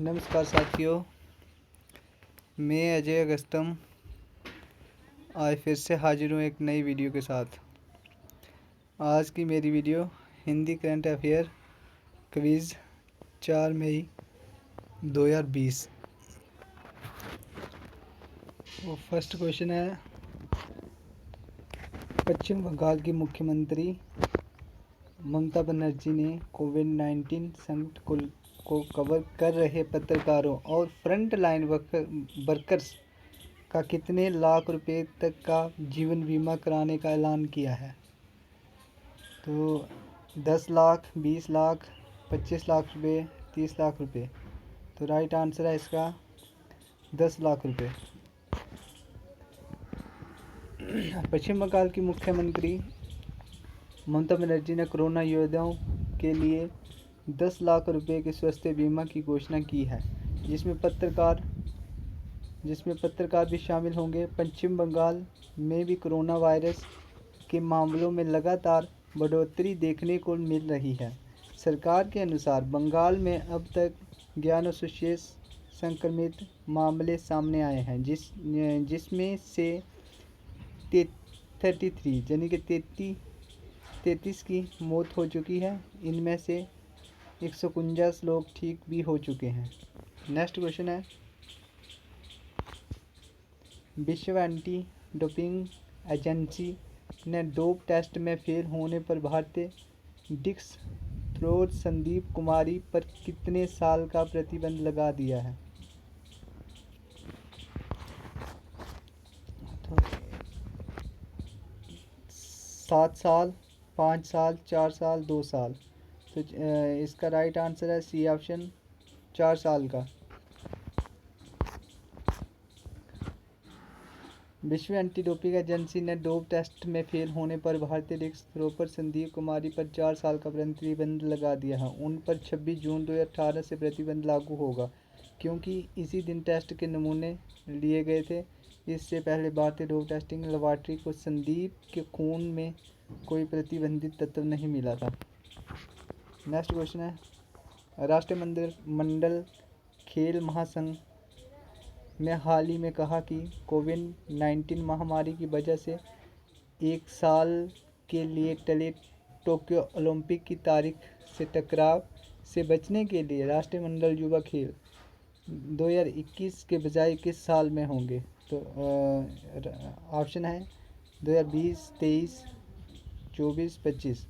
नमस्कार साथियों, मैं अजय अगस्तम आज फिर से हाजिर हूँ एक नई वीडियो के साथ। आज की मेरी video Hindi current affair quiz 4 मई 2020। वो फर्स्ट क्वेश्चन है, पश्चिम बंगाल की मुख्यमंत्री ममता बनर्जी ने कोविड-19 संकट को कवर कर रहे पत्रकारों और फ्रंट लाइन वर्कर्स का कितने लाख रुपए तक का जीवन बीमा कराने का ऐलान किया है। तो 10 लाख, 20 लाख, 25 लाख रुपए, 30 लाख रुपए। तो राइट आंसर है इसका 10 लाख रुपए। पश्चिम बंगाल की मुख्यमंत्री ममता बनर्जी ने कोरोना योद्धाओं के लिए 10 लाख रुपए के स्वास्थ्य बीमा की घोषणा की है, जिसमें पत्रकार भी शामिल होंगे। पश्चिम बंगाल में भी कोरोना वायरस के मामलों में लगातार बढ़ोतरी देखने को मिल रही है। सरकार के अनुसार बंगाल में अब तक 1100 संक्रमित मामले सामने आए हैं, जिसमें से 33 यानी कि 33 की मौत हो चुकी है। इनमें से 149 लोग ठीक भी हो चुके हैं। नेक्स्ट क्वेश्चन है, विश्व एंटी डोपिंग एजेंसी ने डोप टेस्ट में फेल होने पर भारतीय डिस्क थ्रोअर संदीप कुमारी पर कितने साल का प्रतिबंध लगा दिया है। तो 7 साल, 5 साल, 4 साल, 2 साल। तो इसका राइट आंसर है सी ऑप्शन, 4 साल का। विश्व एंटी डोपिंग एजेंसी ने डोप टेस्ट में फेल होने पर भारतीय डिस्क थ्रोअर संदीप कुमारी पर 4 साल का प्रतिबंध लगा दिया है। उन पर 26 जून 2018 से प्रतिबंध लागू होगा, क्योंकि इसी दिन टेस्ट के नमूने लिए गए थे। इससे पहले भारतीय डोप टेस्टिंग लेबॉरेटरी को संदीप के खून में कोई प्रतिबंधित तत्व नहीं मिला था। नेक्स्ट क्वेश्चन है, राष्ट्रमंडल खेल महासंघ ने हाल ही में कहा कि कोविड-19 महामारी की वजह से 1 साल के लिए टले टोक्यो ओलंपिक की तारीख से टकराव से बचने के लिए राष्ट्रमंडल युवा खेल 2021 के बजाय किस साल में होंगे। तो ऑप्शन है 2020, 23, 24, 25।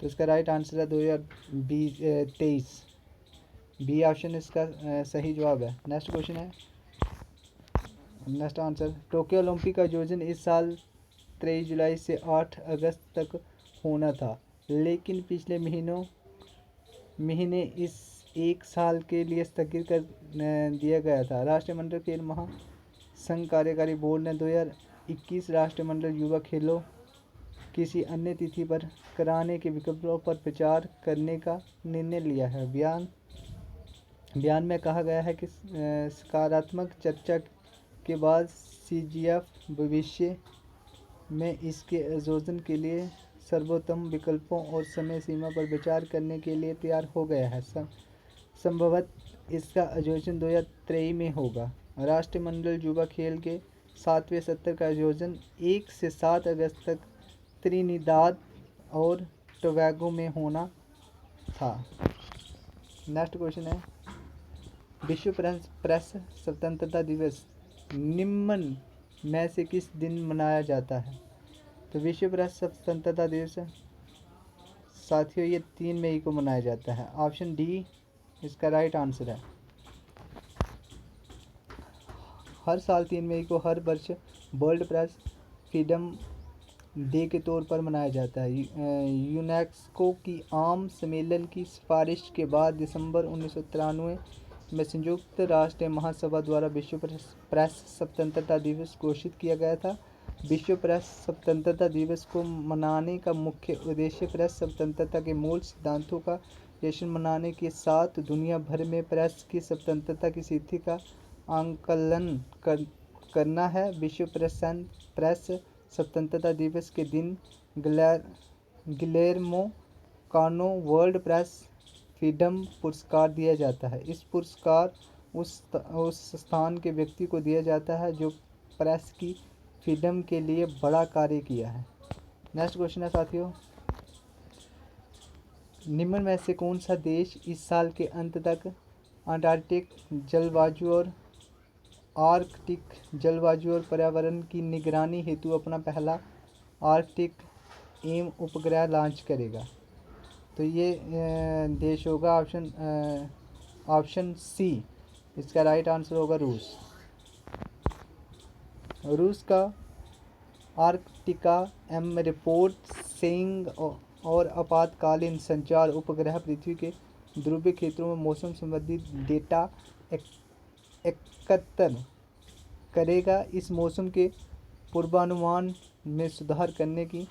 तो इसका राइट आंसर है 2023। बी ऑप्शन इसका सही जवाब है। नेक्स्ट क्वेश्चन है, नेक्स्ट आंसर, टोक्यो ओलंपिक का आयोजन इस साल 23 जुलाई से 8 अगस्त तक होना था, लेकिन पिछले महीने इस 1 साल के लिए स्थगित कर दिया गया था। राष्ट्रमंडल खेल महासंघ कार्यकारी बोर्ड ने 2021 राष्ट्रमंडल युवा खेलों किसी अन्य तिथि पर कराने के विकल्पों पर विचार करने का निर्णय लिया है। बयान में कहा गया है कि सकारात्मक चर्चा के बाद CGF भविष्य में इसके आयोजन के लिए सर्वोत्तम विकल्पों और समय सीमा पर विचार करने के लिए तैयार हो गया है। संभवतः इसका आयोजन 2023 में होगा। राष्ट्रमंडल युवा खेल के 7वें सत्र का आयोजन 1 से 7 अगस्त तक त्रिनिदाद और टोबैगो में होना था। नेक्स्ट क्वेश्चन है, विश्व प्रेस स्वतंत्रता दिवस निम्न में से किस दिन मनाया जाता है। तो विश्व प्रेस स्वतंत्रता दिवस साथियों ये 3 मई को मनाया जाता है। ऑप्शन डी इसका राइट आंसर है। हर साल 3 मई को हर वर्ष वर्ल्ड प्रेस फ्रीडम डे के तौर पर मनाया जाता है। यूनेस्को की आम सम्मेलन की सिफारिश के बाद दिसंबर 1993 में संयुक्त राष्ट्र महासभा द्वारा विश्व प्रेस स्वतंत्रता दिवस घोषित किया गया था। विश्व प्रेस स्वतंत्रता दिवस को मनाने का मुख्य उद्देश्य प्रेस स्वतंत्रता के मूल सिद्धांतों का जश्न मनाने के साथ दुनिया भर में प्रेस की स्वतंत्रता की स्थिति का आकलन करना है। विश्व प्रेस स्वतंत्रता दिवस के दिन गिलेर्मो कानो वर्ल्ड प्रेस फ्रीडम पुरस्कार दिया जाता है। इस पुरस्कार उस स्थान के व्यक्ति को दिया जाता है जो प्रेस की फ्रीडम के लिए बड़ा कार्य किया है। नेक्स्ट क्वेश्चन है साथियों, निम्न में से कौन सा देश इस साल के अंत तक अंटार्कटिक जलवायु और आर्कटिक जलवायु और पर्यावरण की निगरानी हेतु अपना पहला आर्कटिक एम उपग्रह लॉन्च करेगा? तो ये देश होगा ऑप्शन सी, इसका राइट आंसर होगा रूस। रूस का आर्कटिका एम रिपोर्ट सेइंग और आपातकालीन संचार उपग्रह पृथ्वी के ध्रुवीय क्षेत्रों में मौसम संबंधी डेटा एकत्र करेगा। इस मौसम के पूर्वानुमान में सुधार करने की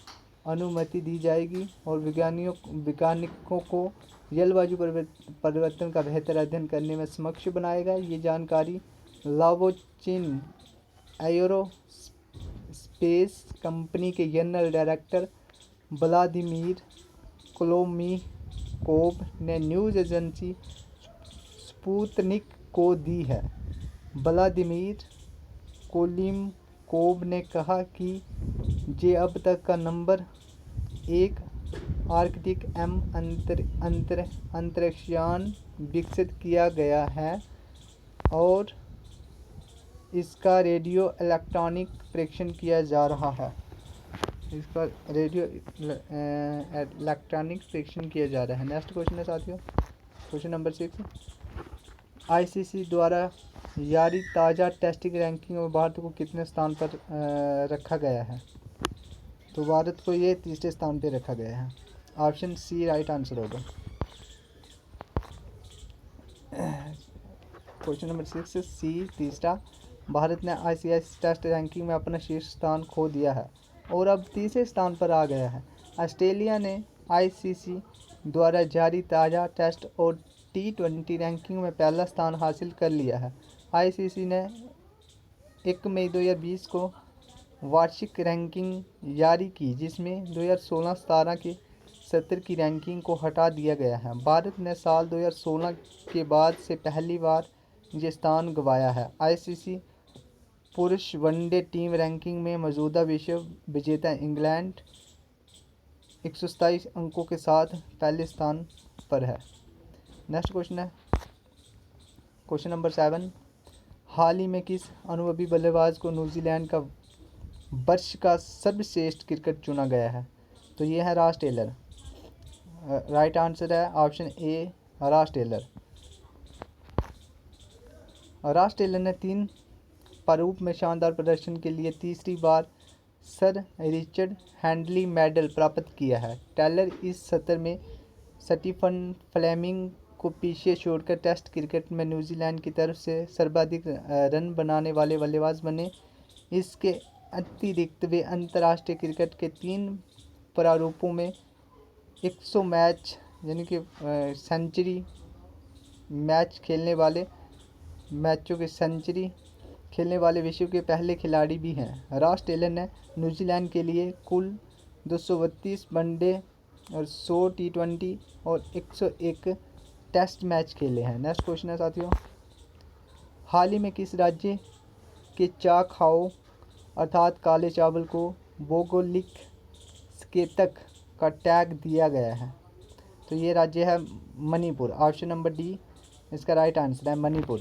अनुमति दी जाएगी और वैज्ञानिकों को जलवायु परिवर्तन का बेहतर अध्ययन करने में सक्षम बनाएगा। ये जानकारी लावोचिन एयरोस्पेस कंपनी के जनरल डायरेक्टर व्लादिमीर कोलोमिकोव ने न्यूज़ एजेंसी स्पुतनिक को दी है। व्लादिमीर कोलिमकोव ने कहा कि जे अब तक का नंबर 1 आर्कटिक एम अंतरिक्षयान विकसित किया गया है और इसका रेडियो इलेक्ट्रॉनिक परीक्षण किया जा रहा है। इसका रेडियो इलेक्ट्रॉनिक परीक्षण किया जा रहा है। नेक्स्ट क्वेश्चन है साथियों, क्वेश्चन नंबर 6, आईसीसी द्वारा जारी ताज़ा टेस्टिंग रैंकिंग में भारत को कितने स्थान पर रखा गया है? तो भारत को ये तीसरे स्थान पर रखा गया है। ऑप्शन सी राइट आंसर होगा। क्वेश्चन नंबर 6 सी तीसरा, भारत ने आईसीसी टेस्ट रैंकिंग में अपना शीर्ष स्थान खो दिया है और अब तीसरे स्थान पर आ गया है। ऑस्ट्रेलिया ने आईसीसी द्वारा जारी ताज़ा टेस्ट और T20 रैंकिंग में पहला स्थान हासिल कर लिया है। आईसीसी ने 1 मई 2020 को वार्षिक रैंकिंग जारी की जिसमें 2016-17 के 70 की रैंकिंग को हटा दिया गया है। भारत ने साल 2016 के बाद से पहली बार ये स्थान गंवाया है। आईसीसी पुरुष वनडे टीम रैंकिंग में मौजूदा विश्व विजेता इंग्लैंड 127 अंकों के साथ पहले स्थान पर है। नेक्स्ट क्वेश्चन है क्वेश्चन नंबर 7, हाल ही में किस अनुभवी बल्लेबाज को न्यूजीलैंड का वर्ष का सर्वश्रेष्ठ क्रिकेट चुना गया है? तो ये है रॉस टेलर। राइट आंसर है option A Ross Taylor. Ross Taylor ने 3 प्रारूप में शानदार प्रदर्शन के लिए तीसरी बार सर रिचर्ड हैंडली मेडल प्राप्त किया है। टेलर इस सत्र में स्टीफन फ्लेमिंग को पीछे छोड़कर टेस्ट क्रिकेट में न्यूजीलैंड की तरफ से सर्वाधिक रन बनाने वाले बल्लेबाज बने। इसके अतिरिक्त वे अंतर्राष्ट्रीय क्रिकेट के 3 प्रारूपों में 100 मैच यानी कि सेंचुरी मैच खेलने वाले मैचों की सेंचुरी खेलने वाले विश्व के पहले खिलाड़ी भी हैं। रॉस टेलर ने न्यूजीलैंड के लिए कुल 232 वनडे और 100 T20 और 101 टेस्ट मैच खेले हैं। नेक्स्ट क्वेश्चन है साथियों, हाल ही में किस राज्य के चा खाओ अर्थात काले चावल को भौगोलिक संकेतक का टैग दिया गया है? तो ये राज्य है मणिपुर। ऑप्शन नंबर डी इसका राइट आंसर है मणिपुर।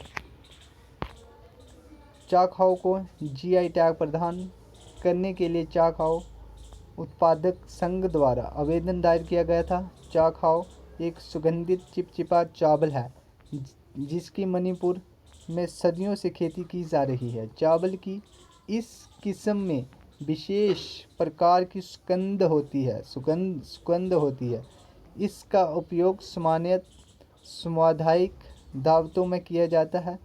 चा खाओ को जीआई टैग प्रदान करने के लिए चा खाओ उत्पादक संघ द्वारा आवेदन दायर किया गया था। चा खाओ एक सुगंधित चिपचिपा चावल है जिसकी मणिपुर में सदियों से खेती की जा रही है। चावल की इस किस्म में विशेष प्रकार की सुगंध होती है। इसका उपयोग सामुदायिक दावतों में किया जाता है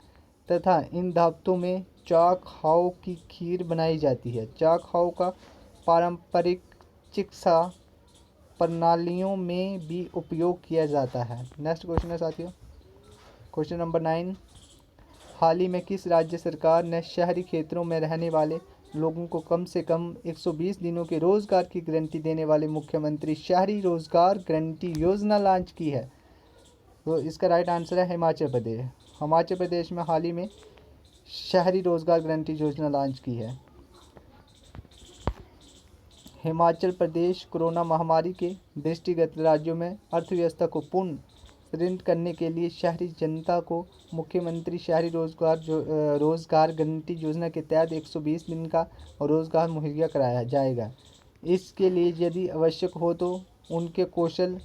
तथा इन दावतों में चा खाओ की खीर बनाई जाती है। चा खाओ का पारंपरिक चिकित्सा प्रणालियों में भी उपयोग किया जाता है। नेक्स्ट क्वेश्चन है साथियों, क्वेश्चन नंबर 9, हाल ही में किस राज्य सरकार ने शहरी क्षेत्रों में रहने वाले लोगों को कम से कम 120 दिनों के रोजगार की गारंटी देने वाले मुख्यमंत्री शहरी रोजगार गारंटी योजना लॉन्च की है? तो इसका राइट आंसर है हिमाचल प्रदेश। हिमाचल प्रदेश में हाल ही में शहरी रोजगार गारंटी योजना लॉन्च की है। हिमाचल प्रदेश कोरोना महामारी के दृष्टिगत राज्यों में अर्थव्यवस्था को पुनः सुदृढ़ करने के लिए शहरी जनता को मुख्यमंत्री शहरी रोजगार गारंटी योजना के तहत 120 दिन का रोजगार मुहैया कराया जाएगा। इसके लिए यदि आवश्यक हो तो उनके कौशल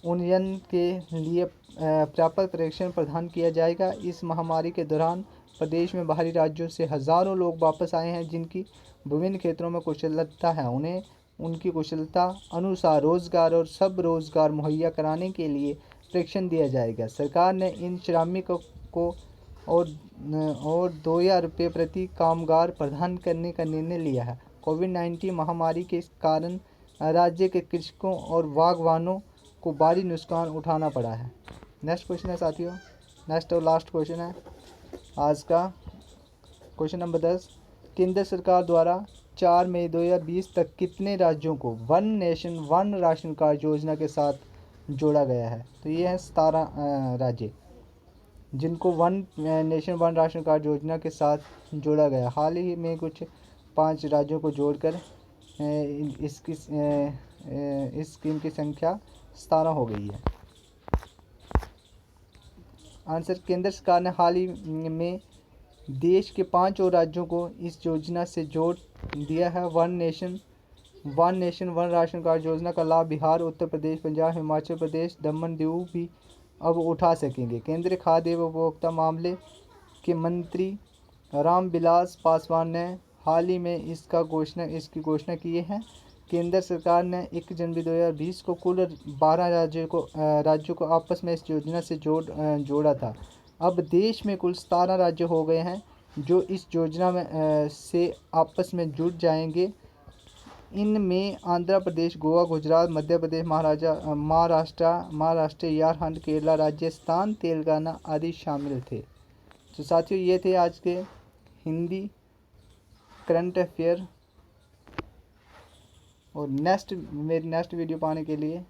उन्नयन के लिए प्राप्त प्रशिक्षण प्रदान किया जाएगा। इस महामारी के दौरान प्रदेश में बाहरी राज्यों से हज़ारों लोग वापस आए हैं जिनकी विभिन्न क्षेत्रों में कुशलता है। उन्हें उनकी कुशलता अनुसार रोजगार और सब रोजगार मुहैया कराने के लिए प्रशिक्षण दिया जाएगा। सरकार ने इन श्रमिकों को और 2,000 रुपये प्रति कामगार प्रदान करने का निर्णय लिया है। कोविड-19 महामारी के कारण राज्य के कृषकों और बागवानों को भारी नुकसान उठाना पड़ा है। नेक्स्ट क्वेश्चन है साथियों, नेक्स्ट और लास्ट क्वेश्चन है आज का, क्वेश्चन नंबर 10। केंद्र सरकार द्वारा 4 मई 2020 तक कितने राज्यों को one nation one ration card योजना के साथ जोड़ा गया है? तो ये है 17 राज्य जिनको one nation one ration card योजना के साथ जोड़ा गया। हाल ही में कुछ 5 राज्यों को जोड़कर इस स्कीम की संख्या 17 हो गई है। आंसर, केंद्र सरकार ने हाल ही में देश के 5 और राज्यों को इस योजना से जोड़ दिया है। One nation one ration card योजना का लाभ बिहार, उत्तर प्रदेश, पंजाब, हिमाचल प्रदेश, दमन दीव भी अब उठा सकेंगे। केंद्रीय खाद्य एवं उपभोक्ता मामले के मंत्री रामविलास पासवान ने हाल ही में इसकी घोषणा की है। केंद्र सरकार ने 1 जनवरी 2020 को कुल 12 राज्यों को आपस में इस योजना से जोड़ा था। अब देश में कुल 17 राज्य हो गए हैं जो इस योजना में से आपस में जुड़ जाएंगे। इनमें आंध्र प्रदेश, गोवा, गुजरात, मध्य प्रदेश, महाराष्ट्र, झारखंड, केरला, राजस्थान, तेलंगाना आदि शामिल थे। तो साथियों, ये थे आज के हिंदी करंट अफेयर। और मेरी नेक्स्ट वीडियो पाने के लिए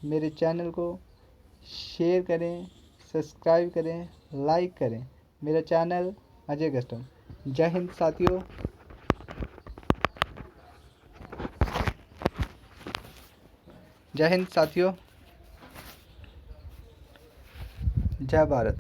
मेरे चैनल को शेयर करें, सब्सक्राइब करें, लाइक करें। मेरा चैनल अजय कस्टम। जय हिंद साथियों। जय हिंद साथियों। जय भारत।